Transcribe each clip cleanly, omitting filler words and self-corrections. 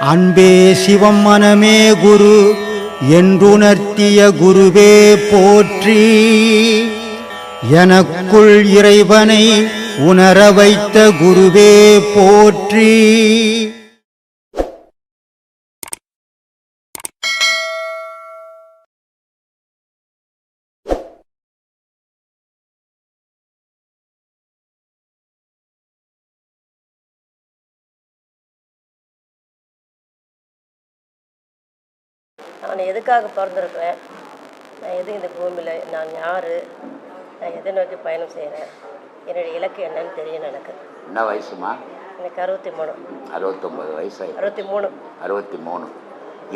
அன்பே சிவம் மனமே குரு என்றுணர்த்திய குருவே போற்றி. எனக்குள் இறைவனை உணர வைத்த குருவே போற்றி. நான் எதுக்காக பிறந்திருக்கிறேன், நான் எது இந்த பூமியில், நான் யார், நான் எதை நோக்கி பயணம் செய்கிறேன், என்னுடைய இலக்கு என்னன்னு தெரியணும் எனக்கு. என்ன வயசுமா? எனக்கு 63. 69 வயசு. 63. 63.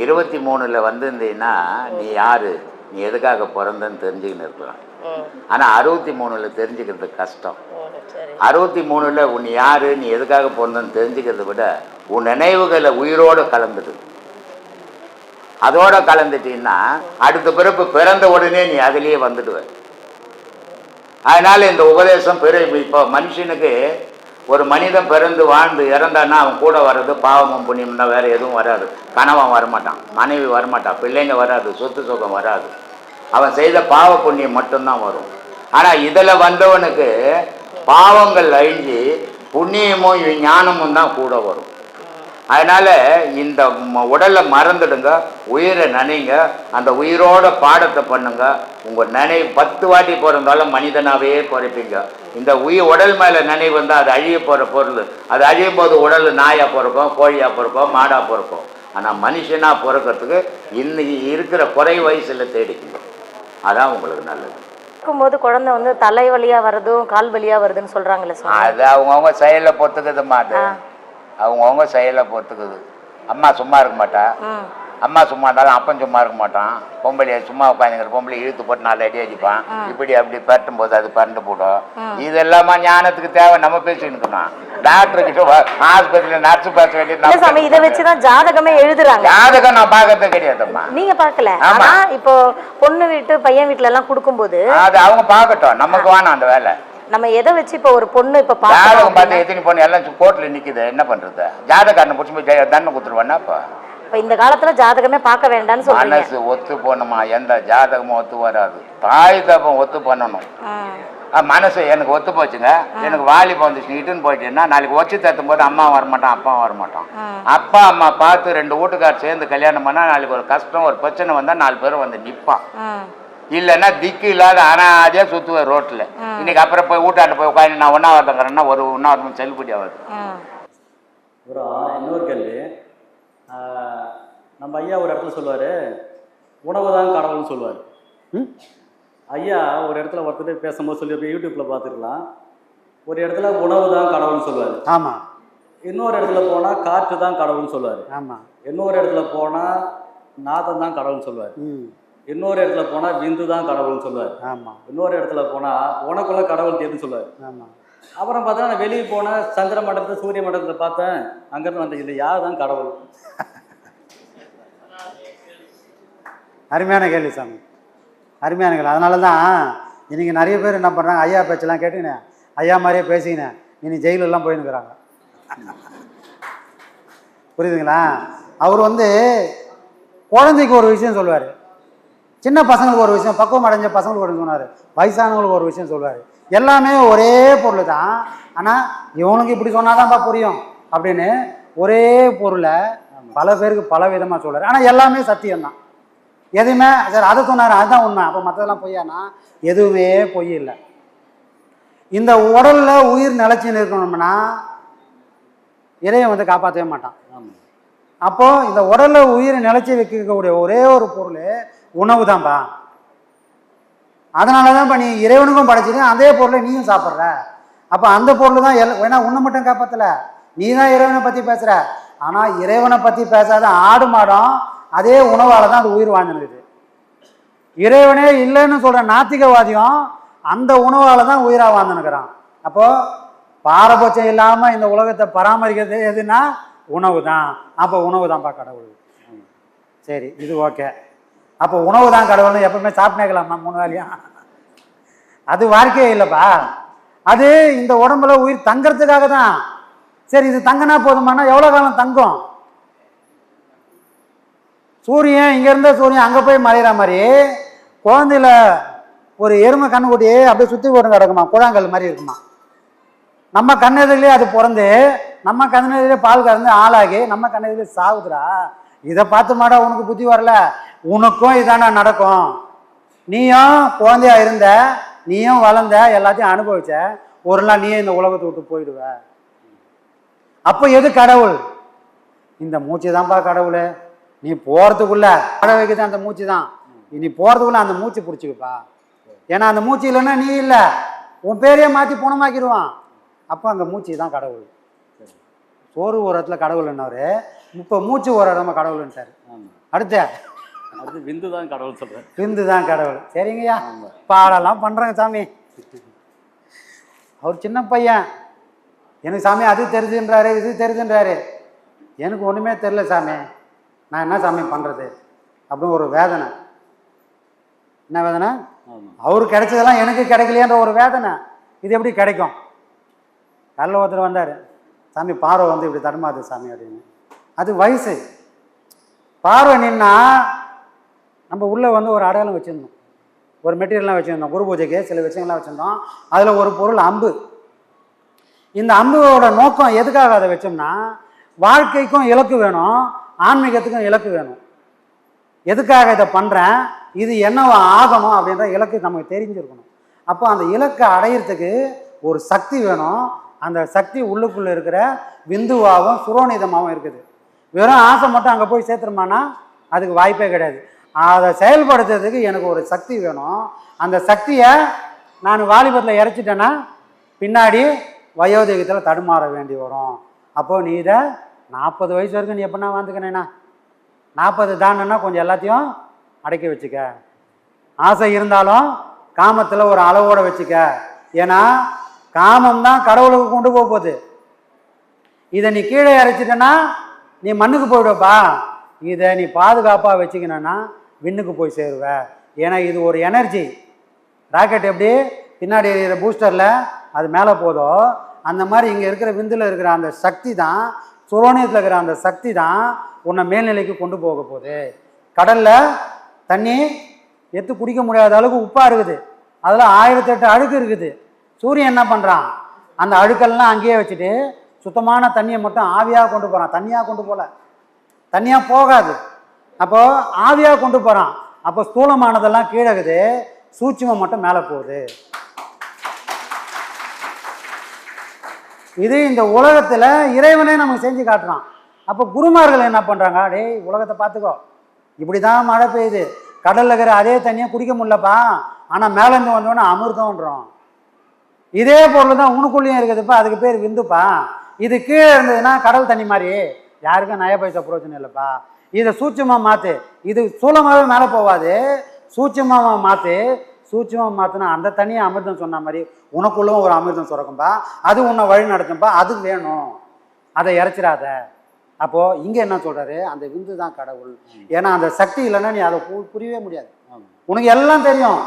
23 வந்திருந்தீங்கன்னா நீ யாரு, நீ எதுக்காக பிறந்தன்னு தெரிஞ்சுக்கின்னு இருக்கலாம். ஆனால் 63 தெரிஞ்சுக்கிறது கஷ்டம். 63 உன் யாரு, நீ எதுக்காக பிறந்தன்னு தெரிஞ்சுக்கிறத விட உன் நினைவுகளை உயிரோடு கலந்துடு. அதோட கலந்துட்டீங்கன்னா அடுத்த பிறப்பு பிறந்த உடனே நீ அதிலேயே வந்துடுவ. அதனால இந்த உபதேசம் இப்போ மனுஷனுக்கு ஒரு மனிதன் பிறந்து வாழ்ந்து இறந்தான்னா அவன் கூட வர்றது பாவமும் புண்ணியம்னா வேற எதுவும் வராது. கணவன் வரமாட்டான், மனைவி வரமாட்டான், பிள்ளைங்க வராது, சொத்து சுகம் வராது. அவன் செய்த பாவ புண்ணியம் மட்டும்தான் வரும். ஆனால் இதில் வந்தவனுக்கு பாவங்கள் அழிஞ்சு புண்ணியமும் ஞானமும் தான் கூட வரும். அதனால் இந்த உடலை மறந்துடுங்க, உயிரை நினைங்க, அந்த உயிரோட பாடத்தை பண்ணுங்க. உங்கள் நினைவு 10 வாட்டி பிறந்தாலும் மனிதனாகவே பிறப்பீங்க. இந்த உடல் மேலே நினைவு வந்தால் அது அழிய போகிற பொருள். அது அழியும் போது உடல் நாயாக பிறக்கும், கோழியாக பிறக்கும், மாடாக பிறக்கும். ஆனால் மனுஷனாக பிறக்கிறதுக்கு இன்னைக்கு இருக்கிற குறை வயசில் தேடிக்குங்க. அதான் உங்களுக்கு நல்லது. இருக்கும்போது குழந்தை வந்து தலை வழியாக வருதும் கால் வழியாக வருதுன்னு சொல்கிறாங்களே, அது அவங்கவுங்க செயலை பொறுத்துக்குது மாட்டு. அவங்கவுங்க செயலை பொறுத்துக்குது. அம்மா சும்மா இருக்க மாட்டா. அம்மா சும்மா இருந்தாலும் அப்பன் சும்மா இருக்க மாட்டான். பொம்பளையை சும்மா உட்காந்துங்கிற பொம்பளை இழுத்து போட்டு 4 அடி அடிப்பான். இப்படி அப்படி பரட்டும் போது அது பரண்டு போடும். இதெல்லாமா ஞானத்துக்கு தேவை. நம்ம பேசிட்டு இருக்கணும். டாக்டர் கிட்ட ஆஸ்பத்திரியில் நர்ஸ் பேச வேண்டியது. இதை வச்சுதான் ஜாதகமே எழுதுறாங்க. ஜாதகம் நான் பார்க்கறது கிடையாதும்மா. நீங்க பார்க்கல. ஆமா, இப்போ பொண்ணு வீட்டு பையன் வீட்டுல எல்லாம் கொடுக்கும்போது அது அவங்க பார்க்கட்டும், நமக்கு வேணாம் அந்த வேலை. நம்ம எதை வச்சு இப்போ ஒரு பொண்ணு இப்போ ஜாதகம் பார்த்து எத்தனை பொண்ணு எல்லாம் கோர்ட்டில் நிற்குது, என்ன பண்ணுறது? ஜாதகாரனை பிடிச்சி போய் தண்டனை கொடுத்துருவானா? இப்போ இந்த காலத்தில் ஜாதகமே பார்க்க வேண்டாம்னு சொல்றீங்க. மனசு ஒத்து போகணுமா? எந்த ஜாதகமும் ஒத்து வராது. தாய் தப்பம் ஒத்து பண்ணணும். மனசு எனக்கு ஒத்து போச்சுங்க, எனக்கு வாலிபம் வந்துச்சு, இட்டுன்னு போயிட்டேன்னா நாளைக்கு ஒச்சு தத்தும் போது அம்மா வரமாட்டான், அப்பா வரமாட்டான். அப்பா அம்மா பார்த்து 2 வீட்டுக்கார் சேர்ந்து கல்யாணம் பண்ணால் நாளைக்கு ஒரு கஷ்டம் ஒரு பிரச்சனை வந்தால் 4 பேரும் வந்து நிற்பான். இல்லைன்னா திக்கு இல்லாத அனாதையாக சுற்றுவேன் ரோட்டில். இன்னைக்கு அப்புறம் போய் வீட்டாண்டு போய் உட்காந்து நான் ஒன்றாவதுங்கிறேன்னா ஒரு ஒன்றாவது செல்லுபடி ஆகுது. அப்புறம் இன்னொரு கேள்வி, நம்ம ஐயா ஒரு இடத்துல சொல்லுவார், உணவு தான் கடவுள்னு சொல்லுவார். ஐயா ஒரு இடத்துல ஒருத்தர் பேசும்போது சொல்லி யூடியூப்பில் பார்த்துக்கலாம். ஒரு இடத்துல உணவு தான் கடவுள்னு சொல்லுவார். ஆமாம். இன்னொரு இடத்துல போனால் காற்று தான் கடவுள்னு சொல்லுவார். ஆமாம். இன்னொரு இடத்துல போனால் நாதம் தான் கடவுள்னு சொல்லுவார். இன்னொரு இடத்துல போனால் விந்து தான் கடவுள்னு சொல்லுவார். ஆமாம். இன்னொரு இடத்துல போனால் உனக்குள்ள கடவுள் தேர்ந்து சொல்லுவார். ஆமாம். அப்புறம் பார்த்தா நான் வெளியே போனேன், சந்திர மண்டலத்தை சூரிய மண்டலத்தை பார்த்தேன், அங்கேருந்து வந்த இல்லை யார் தான் கடவுள்? அருமையான கேள்வி சாமி, அருமையான கேள்வி. அதனால தான் இன்றைக்கி நிறைய பேர் என்ன பண்ணுறாங்க, ஐயா பேச்செல்லாம் கேட்டுக்கினேன், ஐயா மாதிரியே பேசிக்கினேன், இனி ஜெயிலெல்லாம் போயின்னுக்கிறாங்க. புரியுதுங்களா? அவர் குழந்தைக்கு ஒரு விஷயம் சொல்லுவார், சின்ன பசங்களுக்கு ஒரு விஷயம், பக்குவம் அடைஞ்ச பசங்களுக்கு ஒரு சொன்னார், வயசானவங்களுக்கு ஒரு விஷயம் சொல்லுவார். எல்லாமே ஒரே பொருள் தான், ஆனால் இவனுக்கு இப்படி சொன்னாதான்ப்பா புரியும் அப்படின்னு ஒரே பொருளை பல பேருக்கு பல விதமாக சொல்லுவார். ஆனால் எல்லாமே சத்தியம்தான். எதுவுமே சார் அதை சொன்னார் அதுதான் உண்மை, அப்போ மற்றதெல்லாம் பொய்யானா? எதுவுமே பொய் இல்லை. இந்த உடலில் உயிர் நிலச்சின்னு இருக்கணும்னா இறைவன் காப்பாற்றவே மாட்டான். அப்போது இந்த உடலில் உயிர் நிலச்சி வைக்கக்கூடிய ஒரே ஒரு பொருள் உணவு தான்ப்பா. அதனால தான் இப்போ நீ இறைவனுக்கும் படைச்சிட்டு அதே பொருளை நீயும் சாப்பிட்ற. அப்போ அந்த பொருள் தான் வேணா உன்னை மட்டும் காப்பாற்றலை, நீ தான் இறைவனை பற்றி பேசுகிற. ஆனால் இறைவனை பற்றி பேசாத ஆடு மாடும் அதே உணவால் தான் அது உயிர் வாழ்ந்துருக்குது. இறைவனே இல்லைன்னு சொல்கிற நாத்திகவாதியும் அந்த உணவால் தான் உயிராக வாழ்ந்துனுக்கிறான். அப்போது பாரபட்சம் இல்லாமல் இந்த உலகத்தை பராமரிக்கிறது எதுனா உணவு தான். அப்போ உணவு தான்ப்பா கடவுள். சரி, இது ஓகே. அப்போ உணவு தான் கடவுள்னு எப்பவுமே சாப்பிட்டேக்கலாமா 3 வேளையும்? அது வாழ்க்கையே இல்லைப்பா. அது இந்த உடம்புல உயிர் தங்கிறதுக்காக தான். சரி, இது தங்கினா போதுமானா எவ்வளோ காலம் தங்கும்? சூரியன் இங்கே இருந்த சூரியன் அங்கே போய் மறைகிற மாதிரி குழந்தையில ஒரு எருமை கண்ணுக்குட்டியே அப்படியே சுற்றி போட்டு கிடக்குமா, குழாங்கல் மாதிரி இருக்குமா. நம்ம கண்ணெதிரிலே அது பிறந்து நம்ம கண்ணெதிரிலே பால் கறந்து ஆளாகி நம்ம கண்ணெதிரிலே சாகுதுடா. இதை பார்த்து மாடா உனக்கு புத்தி வரல, உனக்கும் இதானா நடக்கும். நீயும் குழந்தையா இருந்த, நீயும் வளர்ந்த, எல்லாத்தையும் அனுபவிச்ச, ஒரு நாள் நீயே இந்த உலகத்தை விட்டு போயிடுவ. அப்போ எது கடவுள்? இந்த மூச்சு தான்ப்பா கடவுள். நீ போகிறதுக்குள்ள பட வைக்கிறது அந்த மூச்சு தான். நீ போகிறதுக்குள்ள அந்த மூச்சு பிடிச்சிக்கப்பா. ஏன்னா அந்த மூச்சு இல்லைன்னா நீ இல்லை, உன் பேரையே மாற்றி பணமாக்கிடுவான். அப்போ அங்கே மூச்சு தான் கடவுள். சோறு ஒரு இடத்துல கடவுள் என்னவர், இப்போ மூச்சு ஒரு இடமா கடவுள்ன்ட்டார். அடுத்து விந்து தான் கடவுள் சொல்கிறேன். விந்து தான் கடவுள். சரிங்கய்யா, பாடெல்லாம் பண்ணுறாங்க சாமி. அவர் சின்ன பையன், எனக்கு சாமி அது தெரிஞ்சுன்றாரு இது தெரிஞ்சுன்றாரு. எனக்கு ஒன்றுமே தெரில சாமி, நான் என்ன சாமி பண்ணுறது அப்படின்னு ஒரு வேதனை. என்ன வேதனை? அவருக்கு கிடைச்சதெல்லாம் எனக்கு கிடைக்கலையன்ற ஒரு வேதனை. இது எப்படி கிடைக்கும்? கல்ல ஒருத்தர் வந்தார், சாமி பார்வை வந்து இப்படி தடுமாது சாமி அப்படின்னு. அது வயசு. பார்வை நின்னா நம்ம உள்ளே வந்து ஒரு அடையாளம் வச்சுருந்தோம், ஒரு மெட்டீரியல்லாம் வச்சுருந்தோம், குரு பூஜைக்கு சில விஷயங்கள்லாம் வச்சுருந்தோம். அதில் ஒரு பொருள் அம்பு. இந்த அம்புவோட நோக்கம் எதுக்காக அதை வச்சோம்னா, வாழ்க்கைக்கும் இலக்கு வேணும், ஆன்மீகத்துக்கும் இலக்கு வேணும். எதுக்காக இதை பண்ணுறேன், இது என்னவா ஆகணும் அப்படின்ற இலக்கு நமக்கு தெரிஞ்சிருக்கணும். அப்போ அந்த இலக்கை அடையிறதுக்கு ஒரு சக்தி வேணும். அந்த சக்தி உள்ளுக்குள்ளே இருக்கிற விந்துவாகவும் சுரோனிதமாகவும் இருக்குது. வெறும் ஆசை மட்டும் அங்கே போய் சேர்த்துருமானா அதுக்கு வாய்ப்பே கிடையாது. அதை செயல்படுத்துறதுக்கு எனக்கு ஒரு சக்தி வேணும். அந்த சக்தியை நான் வாலிபத்தில் இறைச்சிட்டேன்னா பின்னாடி வயோதிகத்தில் தடுமாற வேண்டி வரும். அப்போது நீ இதை 40 வயசு வரைக்கும் நீ எப்படின்னா வாழ்ந்துக்கணேண்ணா, 40 தாண்டனா கொஞ்சம் எல்லாத்தையும் அடக்கி வச்சுக்க. ஆசை இருந்தாலும் காமத்தில் ஒரு அளவோடு வச்சுக்க. ஏன்னா காமம் தான் கடவுளுக்கு கொண்டு போக போகுது. இதை நீ கீழே இறைச்சிட்டேன்னா நீ மண்ணுக்கு போயிடுவப்பா. இதை நீ பாதுகாப்பாக வச்சுக்கணுன்னா விண்ணுக்கு போய் சேருவ. ஏன்னா இது ஒரு எனர்ஜி. ராக்கெட் எப்படி பின்னாடி இருக்கிற பூஸ்டரில் அது மேலே போதோ, அந்த மாதிரி இங்கே இருக்கிற விந்தில் இருக்கிற அந்த சக்தி தான், சுரோனியத்தில் இருக்கிற அந்த சக்தி தான் உன்னை மேல்நிலைக்கு கொண்டு போக போகுது. கடலில் தண்ணி எடுத்து குடிக்க முடியாத அளவுக்கு உப்பாக இருக்குது, அதில் 1008 அழுக்கு இருக்குது. சூரியன் என்ன பண்ணுறான், அந்த அழுக்கெல்லாம் அங்கேயே வச்சுட்டு சுத்தமான தண்ணியை மட்டும் ஆவியாக கொண்டு போகிறான். தண்ணியாக கொண்டு போகல, தண்ணியாக போகாது. அப்போது ஆவியாக கொண்டு போகிறான். அப்போ ஸ்தூலமானதெல்லாம் கீழே இருக்குது, சூட்சுமம் மட்டும் மேலே போகுது. இது இந்த உலகத்தில் இறைவனே நமக்கு செஞ்சு காட்டுறான். அப்போ குருமார்கள் என்ன பண்ணுறாங்க, டேய் உலகத்தை பார்த்துக்கோ, இப்படி தான் மழை பெய்யுது, கடலில் இருக்கிற அதே தண்ணியை குடிக்க முடியலப்பா, ஆனால் மேலேருந்து வந்தோடனே அமிர்தம்ன்றோம். இதே பொருள் தான் உனக்குள்ளேயும் இருக்குதுப்பா, அதுக்கு பேர் விந்துப்பா. இது கீழே இருந்ததுன்னா கடல் தண்ணி மாதிரி யாருக்கும் நய பைசா பிரயோஜனம் இல்லைப்பா. இதை சூட்சமாக மாற்று. இது சூலமாகவே மேலே போகாது, சூட்சமாக மாற்று. சூட்சமாக மாற்றினா அந்த தண்ணியை அமிர்தம் சொன்ன மாதிரி உனக்குள்ளவும் ஒரு அமிர்தம் சுரக்கும்பா, அது உன்னை வழி நடத்தும்பா. அது வேணும், அதை இறைச்சிடாத. அப்போது இங்கே என்ன சொல்கிறாரு, அந்த விந்து தான் கடவுள். ஏன்னா அந்த சக்தி இல்லைன்னா நீ அதை புரியவே முடியாது. உனக்கு எல்லாம் தெரியும்,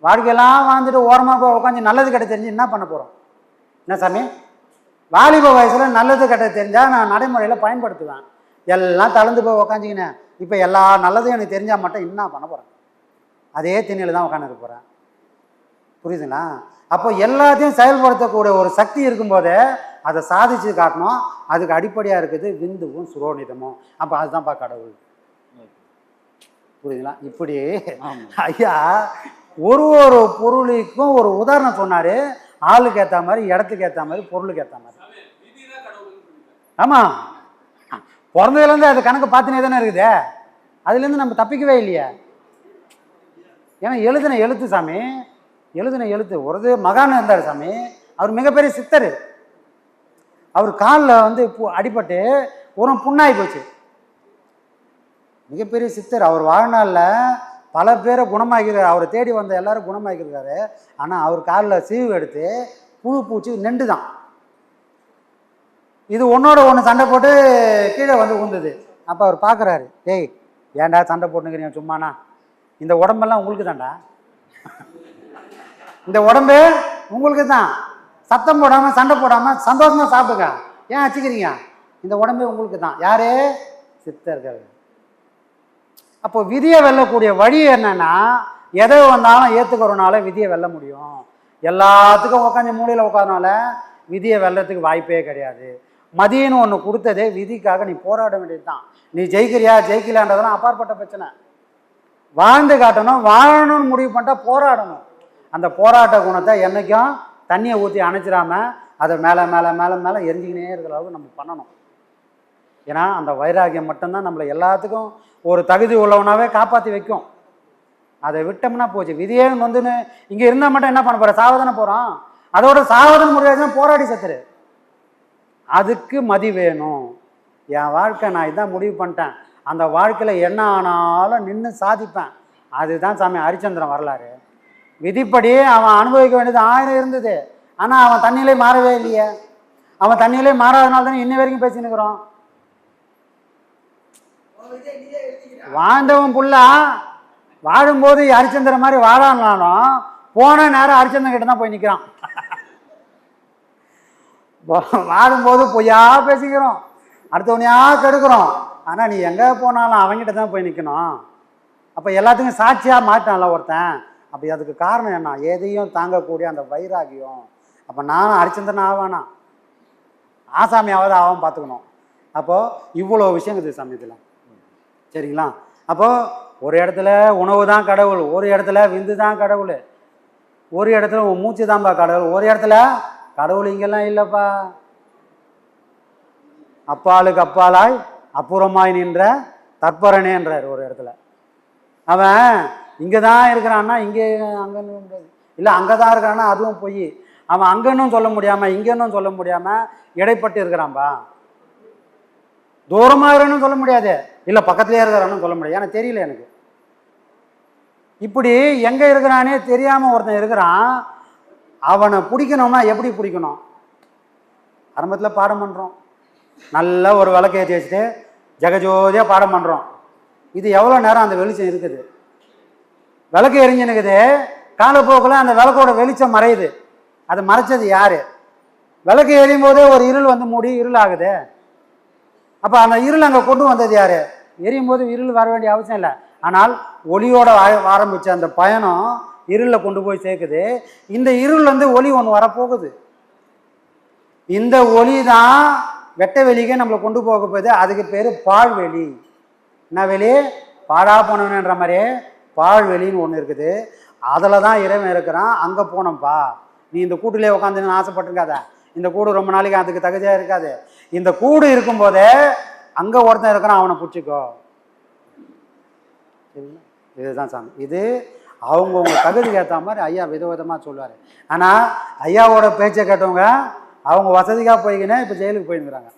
வாழ்க்கையெல்லாம் வாழ்ந்துட்டு ஓரமாக போய் உட்காந்து நல்லது கெட்ட தெரிஞ்சு என்ன பண்ண போகிறோம்? என்ன சாமி, வாலிப வயசில் நல்லது கெட்ட தெரிஞ்சால் நான் நடைமுறையில் பயன்படுத்துவேன். எல்லாம் தளர்ந்து போய் உக்காஞ்சிக்கினேன். இப்போ எல்லா நல்லதும் எனக்கு தெரிஞ்சால் மட்டும் என்ன பண்ண போகிறேன்? அதே திண்ணியில் தான் உட்காந்துக்க போகிறேன். புரியுதுங்களா? அப்போ எல்லாத்தையும் செயல்படுத்தக்கூடிய ஒரு சக்தி இருக்கும்போது அதை சாதிச்சு காட்டணும். அதுக்கு அடிப்படையாக இருக்குது விந்துவும் சுரோனிதமும். அப்போ அதுதான்ப்பா கடவுள். புரியுதுங்களா? இப்படி ஐயா ஒரு ஒரு பொருளுக்கும் ஒரு உதாரணம் சொன்னார். ஆளுக்கு ஏற்ற மாதிரி, இடத்துக்கு ஏற்ற மாதிரி, பொருளுக்கு ஏற்ற மாதிரி. ஆமாம், பிறந்ததுலேருந்து அது கணக்கு பார்த்துனே தானே இருக்குது. அதுலேருந்து நம்ம தப்பிக்கவே இல்லையே. ஏன்னா எழுதின எழுத்து சாமி, எழுதின எழுத்து. ஒரு மகான் இருந்தார் சாமி, அவர் மிகப்பெரிய சித்தர். அவர் காலில் வந்து அடிபட்டு ஒரு புண்ணாகி போச்சு. மிகப்பெரிய சித்தர். அவர் வாழ்நாளில் பல பேரை குணமாக்கிறார். அவரை தேடி வந்த எல்லாரும் குணமாக்கியிருக்காரு. ஆனால் அவர் காலில் சீவு எடுத்து புழு பூச்சி நெண்டு தான். இது ஒன்றோட ஒன்று சண்டை போட்டு கீழே வந்து உந்துது. அப்போ அவர் பார்க்குறாரு, டேய் ஏன்டா சண்டை போட்டுக்கிறீங்க சும்மாண்ணா, இந்த உடம்பெல்லாம் உங்களுக்கு தான்டா, இந்த உடம்பு உங்களுக்கு தான். சத்தம் போடாமல் சண்டை போடாமல் சந்தோஷமாக சாப்பிடுங்க, ஏன் வச்சுக்கிறீங்க? இந்த உடம்பே உங்களுக்கு தான். யாரு? சித்தர்கள். அப்போ விதியை வெல்லக்கூடிய வழி என்னன்னா, எதை வந்தாலும் ஏற்றுக்கிறனால விதியை வெல்ல முடியும். எல்லாத்துக்கும் உட்காந்து மூலையில் உட்காரனால விதியை வெல்லத்துக்கு வாய்ப்பே கிடையாது. மதியன்னு ஒன்று கொடுத்ததே விதிக்காக நீ போராட வேண்டியது தான். நீ ஜெயிக்கிறியா ஜெயிக்கலான்றதெல்லாம் அப்பாற்பட்ட பிரச்சனை. வாழ்ந்து காட்டணும், வாழணும்னு முடிவு பண்ணிட்டா போராடணும். அந்த போராட்ட குணத்தை என்றைக்கும் தண்ணியை ஊற்றி அணைச்சிடாம அதை மேலே மேலே மேலே மேலே எரிஞ்சிக்கினே இருக்கிற அளவுக்கு நம்ம பண்ணணும். ஏன்னா அந்த வைராகியம் மட்டும்தான் நம்மளை எல்லாத்துக்கும் ஒரு தகுதி உள்ளவனாவே காப்பாற்றி வைக்கும். அதை விட்டோம்னா போச்சு. விதியே வந்துன்னு இங்கே இருந்தால் மட்டும் என்ன பண்ண போகிற? சாவதானே போகிறோம். அதோட சாவதான முடியாதுன்னா போராடி செத்துரு. அதுக்கு மதி வேணும். என் வாழ்க்கை நான் இதான் முடிவு பண்ணிட்டேன், அந்த வாழ்க்கையில் என்ன ஆனாலும் நின்று சாதிப்பேன். அதுதான் சாமி ஹரிச்சந்திரன் வரலாறு. விதிப்படி அவன் அனுபவிக்க வேண்டியது 1000 இருந்தது. ஆனால் அவன் தண்ணியிலே மாறவே இல்லையே. அவன் தண்ணியிலே மாறாதனால தானே இன்ன வரைக்கும் பேசினுக்கிறோம். வாழ்ந்தவன் புள்ளா வாழும்போது ஹரிச்சந்திரன் மாதிரி வாழானாலும் போன நேரம் ஹரிச்சந்திரன் கிட்ட தான் போய் நிற்கிறான். வாழும்போது பொய்யா பேசிக்கிறோம், அடுத்தவனையா கெடுக்கிறோம். ஆனால் நீ எங்கே போனாலும் அவங்ககிட்ட தான் போய் நிற்கணும். அப்போ எல்லாத்துக்கும் சாட்சியாக மாட்டான்ல ஒருத்தன். அப்போ அதுக்கு காரணம் என்ன? எதையும் தாங்கக்கூடிய அந்த வைராகியம். அப்போ நானும் ஹரிச்சந்திரன் ஆவானா, ஆசாமியாவது ஆவான் பார்த்துக்கணும். அப்போது இவ்வளோ விஷயம் இருக்குது சமயத்தில். சரிங்களா? அப்போது ஒரு இடத்துல உணவு தான் கடவுள், ஒரு இடத்துல விந்து தான் கடவுள், ஒரு இடத்துல உன் மூச்சு தான்ப்பா கடவுள், ஒரு இடத்துல கடவுள் இங்கெல்லாம் இல்லைப்பா. அப்பாலுக்கு அப்பாலாய் அப்புறமாய் நின்ற தற்பரனேன்றார் ஒரு இடத்துல. அவன் இங்கே தான் இருக்கிறான்னா இங்கே அங்கன்னு முடியாது, இல்லை அங்கே தான் இருக்கிறான்னா அதுவும் போய் அவன் அங்கன்னும் சொல்ல முடியாமல் இங்கன்னும் சொல்ல முடியாமல் இடைப்பட்டு இருக்கிறான்பா. தூரமாக இருக்கிறன்னு சொல்ல முடியாது, இல்லை பக்கத்துலேயே இருக்கிறான்னு சொல்ல முடியாது. ஏன்னா தெரியல எனக்கு. இப்படி எங்கே இருக்கிறானே தெரியாமல் ஒருத்தன் இருக்கிறான். அவனை பிடிக்கணும்னா எப்படி பிடிக்கணும்? ஆரம்பத்தில் பாடம் பண்ணுறோம், நல்ல ஒரு விளக்கு ஏற்றி வச்சுட்டு ஜெகஜோதியாக பாடம் பண்ணுறோம். இது எவ்வளோ நேரம் அந்த வெளிச்சம் இருக்குது? விளக்கு எரிஞ்சுனுக்குது, காலப்போக்கில் அந்த விளக்கோட வெளிச்சம் மறையுது. அதை மறைச்சது யார்? விளக்கு எரியும் போதே ஒரு இருள் வந்து மூடி இருள் ஆகுது. அப்போ அந்த இருள் அங்கே கொண்டு வந்தது யார்? எரியும் போது இருள் வர வேண்டிய அவசியம் இல்லை. ஆனால் ஒளியோட ஆரம்பித்த அந்த பயணம் இருளில் கொண்டு போய் சேர்க்குது. இந்த இருள் வந்து ஒளி ஒன்று வரப்போகுது. இந்த ஒளி தான் வெட்ட வெளிக்கே நம்மளை கொண்டு போக போகுது. அதுக்கு பேர் பால்வெளி. என்ன வெளி? பாழா போனவன்ற மாதிரியே பால்வெளின்னு ஒன்று இருக்குது. அதில் தான் இறைவன் இருக்கிறான். அங்கே போனோம்ப்பா. நீ இந்த கூட்டிலே உட்காந்துன்னு ஆசைப்பட்டுருக்காத. இந்த கூடு ரொம்ப நாளைக்கு அதுக்கு தகுதியாக இருக்காது. இந்த கூடு இருக்கும்போதே அங்கே ஒருத்தன் இருக்கிறான், அவனை பிடிச்சிக்கோ. சரிங்களா? இதுதான் சாமி. இது அவங்கவுங்க தகுதிக்கு ஏற்ற மாதிரி ஐயா விதவிதமாக சொல்லுவார். ஆனால் ஐயாவோட பேச்சை கேட்டவங்க அவங்க வசதிக்காக போய்க்கினே இப்போ ஜெயிலுக்கு போயிருந்துறாங்க.